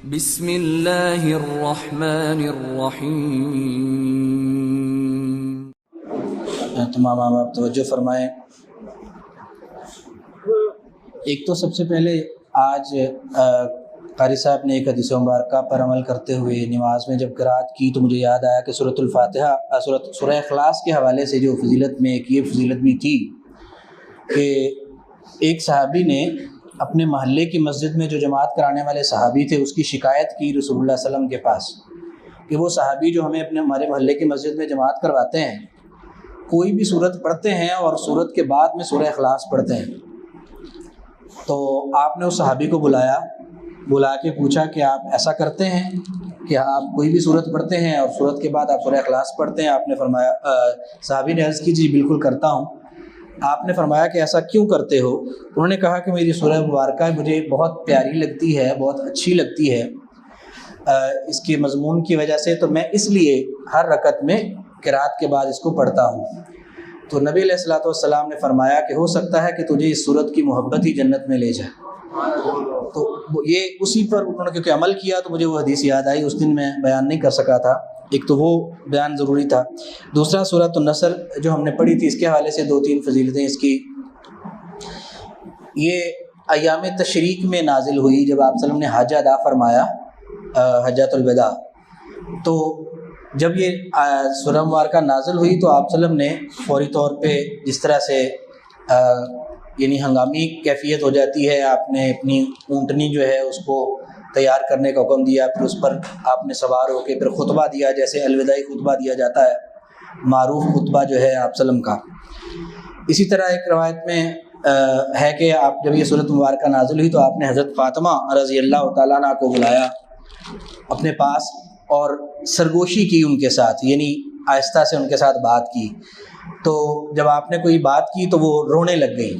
بسم اللہ الرحمن الرحیم۔ تمام آپ توجہ فرمائیں۔ ایک تو سب سے پہلے آج قاری صاحب نے ایک حدیث مبارکہ پر عمل کرتے ہوئے نماز میں جب قرأت کی تو مجھے یاد آیا کہ سورۃ الفاتحہ سورہ اخلاص کے حوالے سے جو فضیلت میں ایک یہ فضیلت بھی تھی کہ ایک صحابی نے اپنے محلے کی مسجد میں جو جماعت کرانے والے صحابی تھے اس کی شکایت کی رسول اللہ صلی اللہ علیہ وسلم کے پاس کہ وہ صحابی جو ہمیں ہمارے محلے کی مسجد میں جماعت کرواتے ہیں کوئی بھی سورت پڑھتے ہیں اور سورت کے بعد میں سورہ اخلاص پڑھتے ہیں۔ تو آپ نے اس صحابی کو بلا کے پوچھا کہ آپ ایسا کرتے ہیں کہ آپ کوئی بھی سورت پڑھتے ہیں اور سورت کے بعد آپ سورہ اخلاص پڑھتے ہیں؟ آپ نے فرمایا، صحابی نے عرض کی جی بالکل کرتا ہوں۔ آپ نے فرمایا کہ ایسا کیوں کرتے ہو؟ انہوں نے کہا کہ میری سورہ مبارکہ مجھے بہت پیاری لگتی ہے، بہت اچھی لگتی ہے اس کے مضمون کی وجہ سے، تو میں اس لیے ہر رکعت میں قرأت کے بعد اس کو پڑھتا ہوں۔ تو نبی علیہ الصلوۃ والسلام نے فرمایا کہ ہو سکتا ہے کہ تجھے اس سورت کی محبت ہی جنت میں لے جائے۔ تو یہ اسی پر انہوں نے کیونکہ عمل کیا تو مجھے وہ حدیث یاد آئی، اس دن میں بیان نہیں کر سکا تھا، ایک تو وہ بیان ضروری تھا۔ دوسرا سورۃ النصر جو ہم نے پڑھی تھی اس کے حوالے سے 2-3 فضیلتیں اس کی۔ یہ ایام تشریق میں نازل ہوئی جب آپ صلی اللہ علیہ وسلم نے حج ادا فرمایا، حجۃ الوداع۔ تو جب یہ سورہ مبارکہ نازل ہوئی تو آپ صلی اللہ علیہ وسلم نے فوری طور پہ جس طرح سے یعنی ہنگامی کیفیت ہو جاتی ہے، آپ نے اپنی اونٹنی جو ہے اس کو تیار کرنے کا حکم دیا، پھر اس پر آپ نے سوار ہو کے پھر خطبہ دیا، جیسے الوداعی خطبہ دیا جاتا ہے، معروف خطبہ جو ہے آپ وسلم کا۔ اسی طرح ایک روایت میں ہے کہ آپ جب یہ سورۃ مبارکہ نازل ہوئی تو آپ نے حضرت فاطمہ رضی اللہ تعالیٰ عنہ کو بلایا اپنے پاس اور سرگوشی کی ان کے ساتھ، یعنی آہستہ سے ان کے ساتھ بات کی۔ تو جب آپ نے کوئی بات کی تو وہ رونے لگ گئی،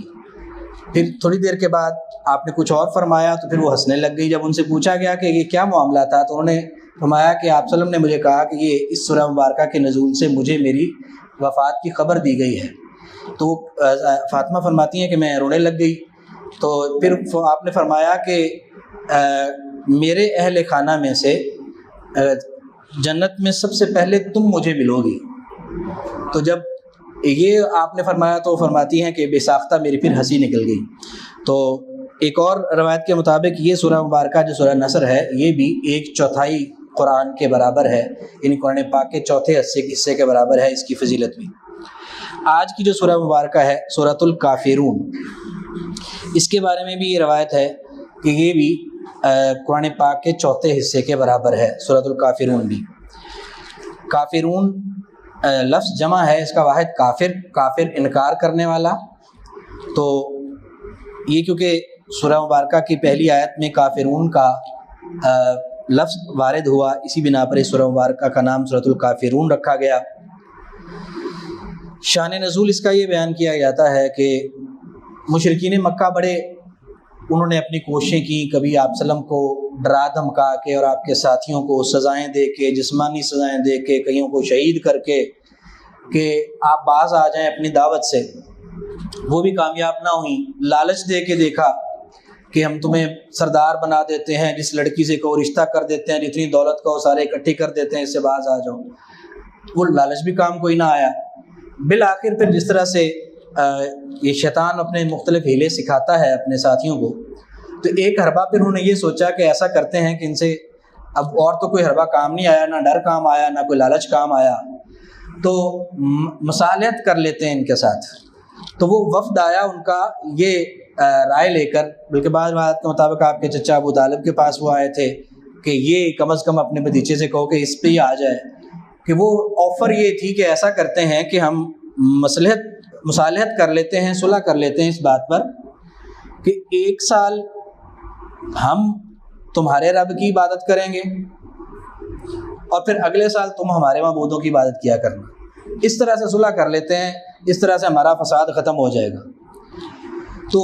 پھر تھوڑی دیر کے بعد آپ نے کچھ اور فرمایا تو پھر وہ ہنسنے لگ گئی۔ جب ان سے پوچھا گیا کہ یہ کیا معاملہ تھا تو انہوں نے فرمایا کہ آپ صلی اللہ علیہ وسلم نے مجھے کہا کہ یہ اس سورہ مبارکہ کے نزول سے مجھے میری وفات کی خبر دی گئی ہے۔ تو فاطمہ فرماتی ہیں کہ میں رونے لگ گئی۔ تو پھر آپ نے فرمایا کہ میرے اہل خانہ میں سے جنت میں سب سے پہلے تم مجھے ملو گی۔ تو جب یہ آپ نے فرمایا تو فرماتی ہیں کہ بے ساختہ میری پھر ہنسی نکل گئی۔ تو ایک اور روایت کے مطابق یہ سورہ مبارکہ جو سورہ نصر ہے یہ بھی 1/4 قرآن کے برابر ہے، یعنی قرآن پاک کے چوتھے حصے کے برابر ہے اس کی فضیلت بھی۔ آج کی جو سورہ مبارکہ ہے سورۃ الکافرون، اس کے بارے میں بھی یہ روایت ہے کہ یہ بھی قرآن پاک کے چوتھے حصے کے برابر ہے، سورۃ الکافرون بھی۔ کافرون لفظ جمع ہے، اس کا واحد کافر انکار کرنے والا۔ تو یہ کیونکہ سورہ مبارکہ کی پہلی آیت میں کافرون کا لفظ وارد ہوا، اسی بنا پر اس سورہ مبارکہ کا نام سورۃ الکافرون رکھا گیا۔ شان نزول اس کا یہ بیان کیا جاتا ہے کہ مشرکین مکہ بڑے انہوں نے اپنی کوششیں کی، کبھی آپ صلی اللہ علیہ وسلم کو ڈرا دھمکا کے اور آپ کے ساتھیوں کو سزائیں دے کے، جسمانی سزائیں دے کے، کئیوں کو شہید کر کے کہ آپ باز آ جائیں اپنی دعوت سے، وہ بھی کامیاب نہ ہوئیں۔ لالچ دے کے دیکھا کہ ہم تمہیں سردار بنا دیتے ہیں، جس لڑکی سے کو رشتہ کر دیتے ہیں، جتنی دولت کو سارے اکٹھی کر دیتے ہیں، اس سے باز آ جاؤ۔ وہ لالچ بھی کام کوئی نہ آیا۔ بالآخر پھر جس طرح سے یہ شیطان اپنے مختلف ہیلے سکھاتا ہے اپنے ساتھیوں کو، تو ایک حربہ پھر انہوں نے یہ سوچا کہ ایسا کرتے ہیں کہ ان سے اب اور تو کوئی حربہ کام نہیں آیا، نہ ڈر کام آیا، نہ کوئی لالچ کام آیا، تو مصالحت کر لیتے ہیں ان کے ساتھ۔ تو وہ وفد آیا ان کا یہ رائے لے کر، بلکہ بعض روایات کے مطابق آپ کے چچا ابو طالب کے پاس وہ آئے تھے کہ یہ کم از کم اپنے بھتیجے سے کہو کہ اس پہ ہی آ جائے، کہ وہ آفر یہ تھی کہ ایسا کرتے ہیں کہ ہم مصالحت کر لیتے ہیں، صلح کر لیتے ہیں اس بات پر کہ 1 سال ہم تمہارے رب کی عبادت کریں گے اور پھر اگلے سال تم ہمارے معبودوں کی عبادت کیا کرنا۔ اس طرح سے صلح کر لیتے ہیں، اس طرح سے ہمارا فساد ختم ہو جائے گا۔ تو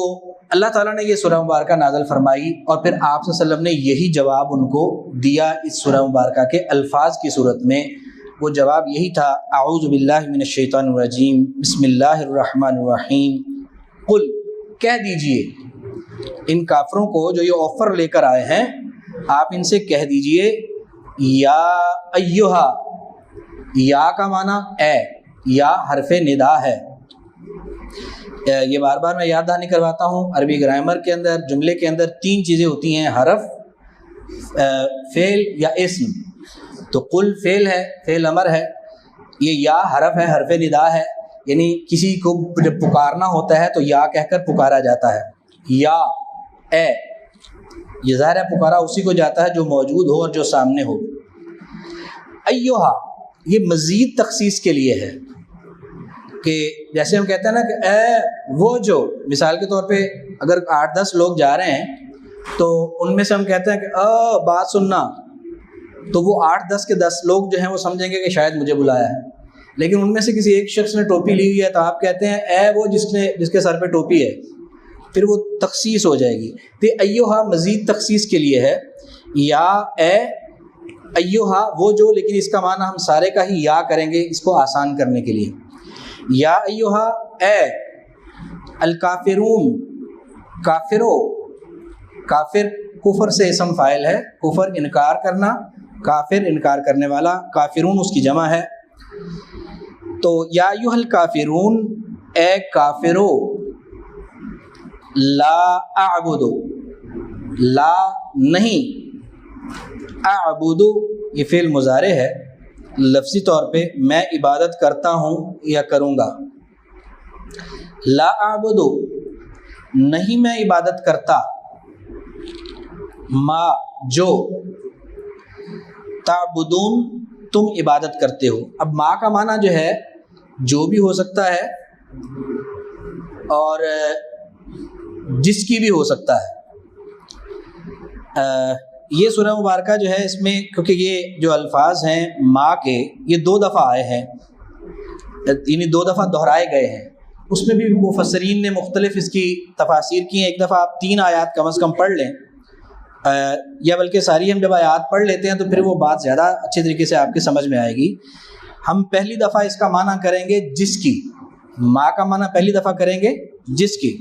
اللہ تعالیٰ نے یہ سورہ مبارکہ نازل فرمائی اور پھر آپ صلی اللہ علیہ وسلم نے یہی جواب ان کو دیا اس سورہ مبارکہ کے الفاظ کی صورت میں۔ وہ جواب یہی تھا، اعوذ باللہ من الشیطان الرجیم، بسم اللہ الرحمن الرحیم، قل کہہ دیجئے ان کافروں کو جو یہ آفر لے کر آئے ہیں آپ ان سے کہہ دیجئے یا ایہا، یا کا معنی اے، یا حرف ندا ہے۔ یہ بار بار میں یاد دہانی کرواتا ہوں، عربی گرامر کے اندر جملے کے اندر 3 چیزیں ہوتی ہیں، حرف، فعل یا اسم۔ تو قل فعل ہے، فعل امر ہے، یہ یا حرف ہے، حرف ندا ہے، یعنی کسی کو جب پکارنا ہوتا ہے تو یا کہہ کر پکارا جاتا ہے، یا اے، یہ ظاہر ہے پکارا اسی کو جاتا ہے جو موجود ہو اور جو سامنے ہو۔ ایہا، یہ مزید تخصیص کے لیے ہے، کہ جیسے ہم کہتے ہیں نا کہ اے وہ جو، مثال کے طور پہ اگر 8-10 لوگ جا رہے ہیں تو ان میں سے ہم کہتے ہیں کہ بات سننا، تو وہ 8-10 کے 10 لوگ جو ہیں وہ سمجھیں گے کہ شاید مجھے بلایا ہے، لیکن ان میں سے کسی ایک شخص نے ٹوپی لی ہوئی ہے تو آپ کہتے ہیں اے وہ جس کے سر پہ ٹوپی ہے، پھر وہ تخصیص ہو جائے گی۔ تو ایہا مزید تخصیص کے لیے ہے، یا اے ایہا وہ جو، لیکن اس کا معنی ہم سارے کا ہی یا کریں گے اس کو آسان کرنے کے لیے۔ یا ایہا اے الکافرون، کافرو، کافر کفر سے اسم فاعل ہے، کفر انکار کرنا، کافر انکار کرنے والا، کافرون اس کی جمع ہے۔ تو یا ایہا الکافرون، اے کافرو، لا اعبد، لا نہیں، اعبد یہ فعل مضارع ہے، لفظی طور پہ میں عبادت کرتا ہوں یا کروں گا۔ لا اعبد نہیں میں عبادت کرتا، ما جو، تعبدون تم عبادت کرتے ہو۔ اب ما کا معنی جو ہے جو بھی ہو سکتا ہے اور جس کی بھی ہو سکتا ہے۔ یہ سورہ مبارکہ جو ہے اس میں، کیونکہ یہ جو الفاظ ہیں ما کے یہ 2 دفعہ آئے ہیں، یعنی 2 دفعہ دہرائے گئے ہیں، اس میں بھی مفسرین نے مختلف اس کی تفاسیر کی ہیں۔ ایک دفعہ آپ 3 آیات کم از کم پڑھ لیں، یا بلکہ ساری ہم جب آیات پڑھ لیتے ہیں تو پھر وہ بات زیادہ اچھے طریقے سے آپ کے سمجھ میں آئے گی۔ ہم پہلی دفعہ اس کا معنی کریں گے جس کی، ما کا معنی پہلی دفعہ کریں گے جس کی،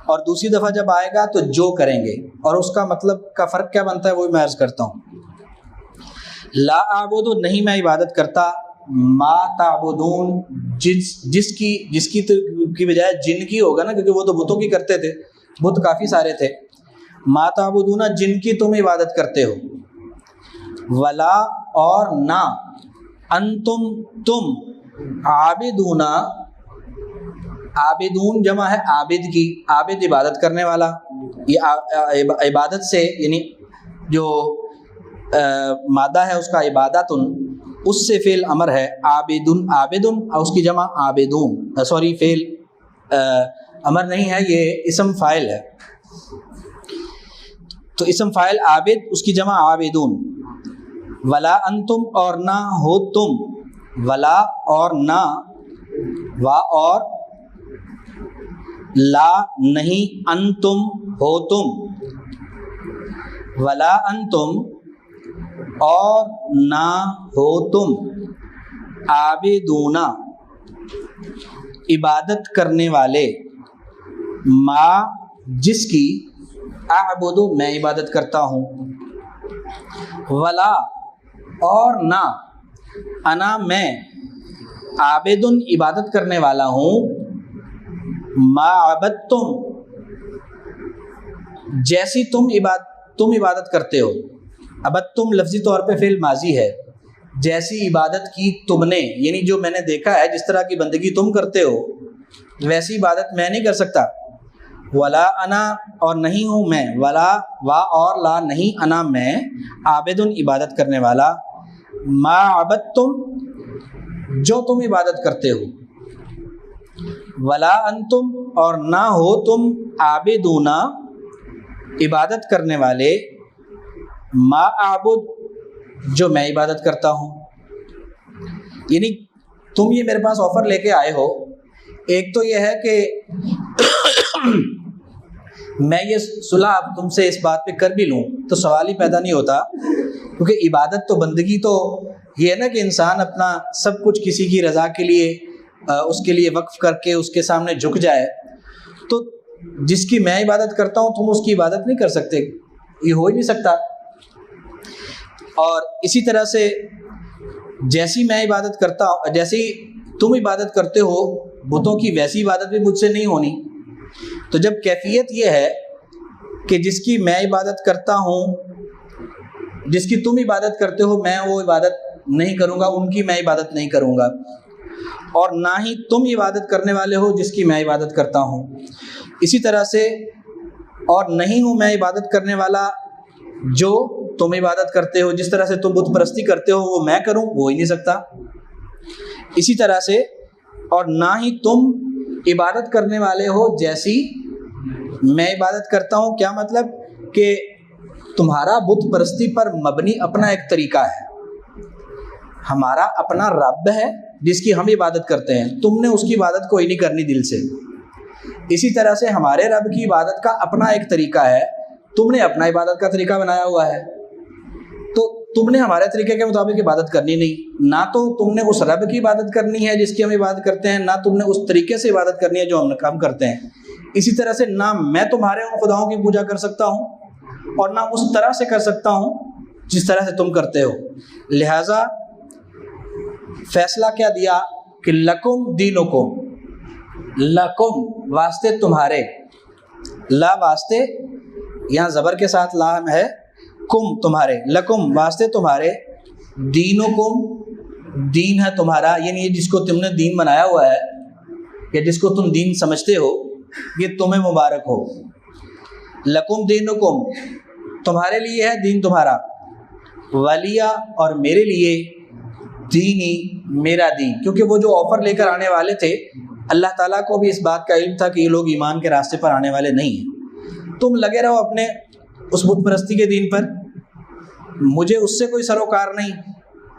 اور دوسری دفعہ جب آئے گا تو جو کریں گے، اور اس کا مطلب کا فرق کیا بنتا ہے وہ میں عرض کرتا ہوں۔ لا اعبد نہیں میں عبادت کرتا، ما تعبدون جس کی بجائے جن کی ہوگا نا، کیونکہ وہ تو بتوں کی کرتے تھے، بت کافی سارے تھے۔ ما تعبدون جن کی تم عبادت کرتے ہو، ولا اور نہ، انتم تم، عابدون، عابدون جمع ہے عابد کی، عابد عبادت کرنے والا، یہ عبادت سے یعنی جو مادہ ہے اس کا عبادتن، اس سے فعل امر ہے، عابدن، عابدن اور اس کی جمع عابدون، سوری فعل امر نہیں ہے، یہ اسم فاعل ہے۔ تو اسم فاعل عابد، اس کی جمع عابدون۔ ولا انتم اور نہ ہو تم، ولا اور نہ، وا اور لا نہیں، انتم ہو تم، ولا انتم اور نہ ہو تم، عابدون عبادت کرنے والے، ما جس کی، اعبد میں عبادت کرتا ہوں، ولا اور نہ، انا میں، عابدن عبادت کرنے والا ہوں، ما عبدتم جیسی تم عبادت کرتے ہو۔ عبدتم لفظی طور پہ فعل ماضی ہے، جیسی عبادت کی تم نے، یعنی جو میں نے دیکھا ہے جس طرح کی بندگی تم کرتے ہو ویسی عبادت میں نہیں کر سکتا۔ ولا انا اور نہیں ہوں میں، ولا وا اور لا نہیں، انا میں، عابدن عبادت کرنے والا، ما عبدتم جو تم عبادت کرتے ہو، ولا انتم اور نہ ہو تم، عابدون عبادت کرنے والے، ما اعبد جو میں عبادت کرتا ہوں۔ یعنی تم یہ میرے پاس آفر لے کے آئے ہو، ایک تو یہ ہے کہ میں یہ صلح اب تم سے اس بات پہ کر بھی لوں تو سوال ہی پیدا نہیں ہوتا، کیونکہ عبادت تو بندگی تو یہ ہے نا کہ انسان اپنا سب کچھ کسی کی رضا کے لیے اس کے لیے وقف کر کے اس کے سامنے جھک جائے۔ تو جس کی میں عبادت کرتا ہوں تم اس کی عبادت نہیں کر سکتے، یہ ہو ہی نہیں سکتا۔ اور اسی طرح سے جیسی میں عبادت کرتا ہوں، جیسی تم عبادت کرتے ہو بتوں کی، ویسی عبادت بھی مجھ سے نہیں ہونی۔ تو جب کیفیت یہ ہے کہ جس کی میں عبادت کرتا ہوں، جس کی تم عبادت کرتے ہو، میں وہ عبادت نہیں کروں گا، ان کی میں عبادت نہیں کروں گا، اور نہ ہی تم عبادت کرنے والے ہو جس کی میں عبادت کرتا ہوں۔ اسی طرح سے اور نہیں ہوں میں عبادت کرنے والا جو تم عبادت کرتے ہو، جس طرح سے تم بت پرستی کرتے ہو وہ میں کروں، وہ ہی نہیں سکتا۔ اسی طرح سے اور نہ ہی تم عبادت کرنے والے ہو جیسی میں عبادت کرتا ہوں۔ کیا مطلب؟ کہ تمہارا بت پرستی پر مبنی اپنا ایک طریقہ ہے، ہمارا اپنا رب ہے جس کی ہم عبادت کرتے ہیں، تم نے اس کی عبادت کوئی نہیں کرنی دل سے۔ اسی طرح سے ہمارے رب کی عبادت کا اپنا ایک طریقہ ہے، تم نے اپنا عبادت کا طریقہ بنایا ہوا ہے، تو تم نے ہمارے طریقے کے مطابق عبادت کرنی نہیں، نہ تو تم نے اس رب کی عبادت کرنی ہے جس کی ہم عبادت کرتے ہیں، نہ تم نے اس طریقے سے عبادت کرنی ہے جو ہم کرتے ہیں۔ اسی طرح سے نہ میں تمہارے ان خداؤں کی پوجا کر سکتا ہوں اور نہ اس طرح سے کر سکتا ہوں جس طرح سے تم کرتے ہو۔ لہٰذا فیصلہ کیا دیا کہ لکم دینکم، لکم واسطے تمہارے، لا واسطے یہاں زبر کے ساتھ لام ہے، کم تمہارے، لکم واسطے تمہارے، دینکم دین ہے تمہارا، یعنی جس کو تم نے دین بنایا ہوا ہے یا جس کو تم دین سمجھتے ہو یہ تمہیں مبارک ہو۔ لکم دینکم تمہارے لیے ہے دین تمہارا، ولیہ اور میرے لیے دینی میرا دین، کیونکہ وہ جو آفر لے کر آنے والے تھے اللہ تعالیٰ کو بھی اس بات کا علم تھا کہ یہ لوگ ایمان کے راستے پر آنے والے نہیں ہیں۔ تم لگے رہو اپنے اس بت پرستی کے دین پر، مجھے اس سے کوئی سروکار نہیں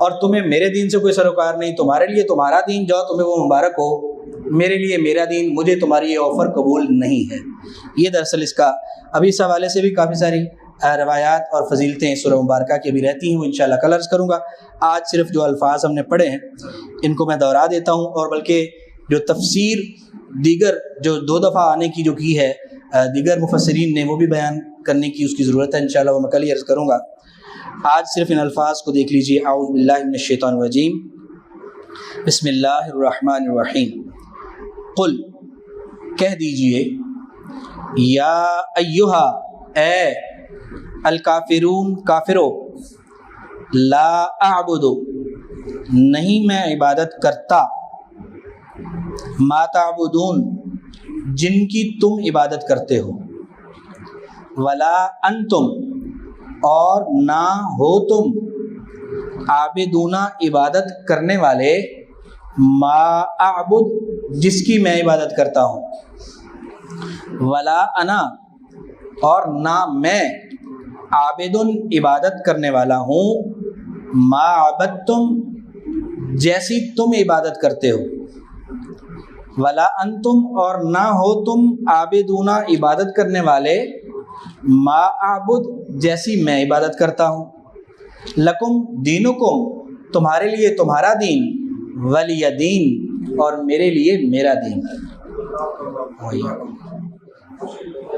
اور تمہیں میرے دین سے کوئی سروکار نہیں، تمہارے لیے تمہارا دین جاؤ تمہیں وہ مبارک ہو، میرے لیے میرا دین، مجھے تمہاری یہ آفر قبول نہیں ہے۔ یہ دراصل اس کا ابھی اس حوالے سے بھی کافی ساری روایات اور فضیلتیں سورہ مبارکہ کی بھی رہتی ہیں، وہ انشاءاللہ کل عرض کروں گا۔ آج صرف جو الفاظ ہم نے پڑھے ہیں ان کو میں دہرا دیتا ہوں، اور بلکہ جو تفسیر دیگر جو 2 دفعہ آنے کی جو کی ہے دیگر مفسرین نے وہ بھی بیان کرنے کی اس کی ضرورت ہے، انشاءاللہ وہ میں کل ہی عرض کروں گا۔ آج صرف ان الفاظ کو دیکھ لیجیے۔ اعوذ باللہ من الشیطان الرجیم، بسم اللہ الرحمن الرحیم۔ قل کہہ دیجئے، یا ایہا اے الکافرون کافرو، لا اعبد نہیں میں عبادت کرتا، ما تعبدون جن کی تم عبادت کرتے ہو، ولا انتم اور نہ ہو تم، عابدون عبادت کرنے والے، ما اعبد جس کی میں عبادت کرتا ہوں، ولا انا اور نہ میں، عابدن عبادت کرنے والا ہوں، ما عبدتم جیسی تم عبادت کرتے ہو، ولا انتم اور نہ ہو تم، عابدون عبادت کرنے والے، ما اعبد جیسی میں عبادت کرتا ہوں، لکم دینکم تمہارے لیے تمہارا دین، ولی دین اور میرے لیے میرا دین۔